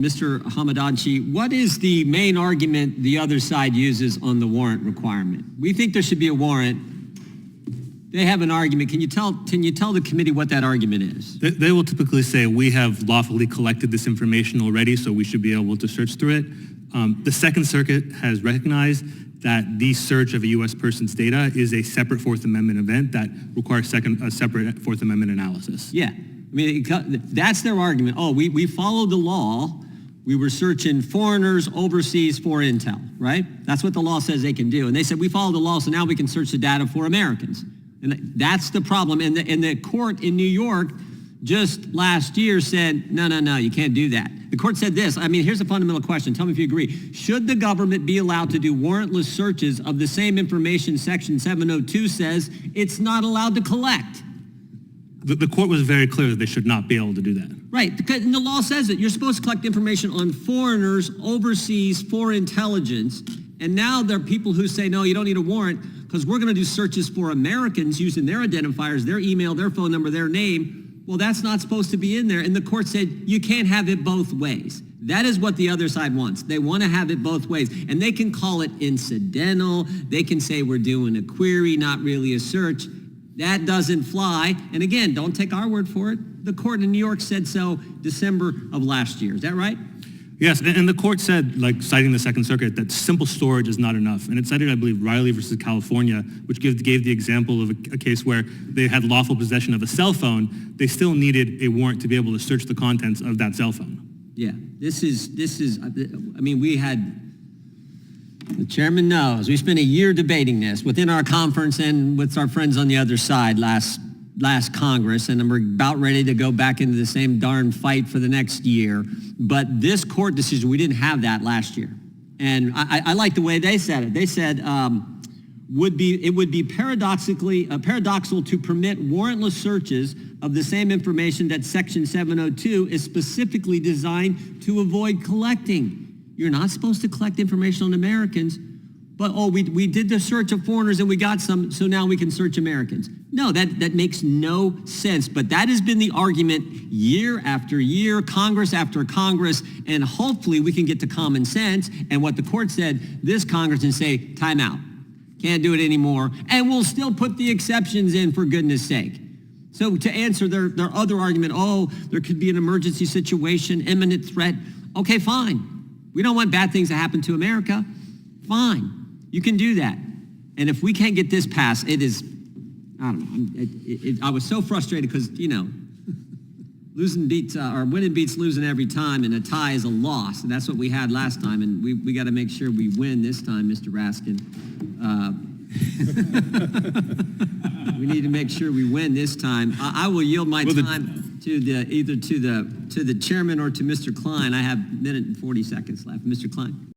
Mr. Hamadanchi, what is the main argument the other side uses on the warrant requirement? We think there should be a warrant. They have an argument. Can you tell the committee what that argument is? They will typically say, we have lawfully collected this information already, so we should be able to search through it. The Second Circuit has recognized that the search of a U.S. person's data is a separate Fourth Amendment event that requires a separate Fourth Amendment analysis. Yeah. I mean, that's their argument. Oh, we followed the law. We were searching foreigners overseas for intel, right? That's what the law says they can do. And they said, we followed the law, so now we can search the data for Americans. And that's the problem. And the court in New York just last year said, no, you can't do that. The court said this. I mean, here's a fundamental question. Tell me if you agree. Should the government be allowed to do warrantless searches of the same information Section 702 says it's not allowed to collect? The court was very clear that they should not be able to do that. Right, because the law says that you're supposed to collect information on foreigners overseas for intelligence, and now there are people who say, no, you don't need a warrant because we're going to do searches for Americans using their identifiers, their email, their phone number, their name. Well, that's not supposed to be in there, and the court said you can't have it both ways. That is what the other side wants. They want to have it both ways, and they can call it incidental. They can say we're doing a query, not really a search. That doesn't fly. And again, don't take our word for it. The court in New York said so December of last year. Is that right? Yes, and the court said, like citing the Second Circuit, that simple storage is not enough. And it cited, I believe, Riley versus California, which gave the example of a case where they had lawful possession of a cell phone. They still needed a warrant to be able to search the contents of that cell phone. Yeah, this is, I mean, we had, the chairman knows, we spent a year debating this within our conference and with our friends on the other side last Congress, and we're about ready to go back into the same darn fight for the next year. But this court decision, we didn't have that last year. And I like the way they said it. They said it would be paradoxical to permit warrantless searches of the same information that Section 702 is specifically designed to avoid collecting. You're not supposed to collect information on Americans, but we did the search of foreigners and we got some, so now we can search Americans. No, that makes no sense. But that has been the argument year after year, Congress after Congress, and hopefully we can get to common sense. And what the court said, this Congress can say, time out. Can't do it anymore. And we'll still put the exceptions in, for goodness sake. So to answer their other argument, there could be an emergency situation, imminent threat. Okay, fine. We don't want bad things to happen to America. Fine. You can do that. And if we can't get this passed, it is, I don't know. I was so frustrated because, winning beats losing every time, and a tie is a loss. And that's what we had last time. And we got to make sure we win this time, Mr. Raskin. We need to make sure we win this time. I will yield my time to either to the chairman or to Mr. Klein. I have a minute and 40 seconds left. Mr. Klein.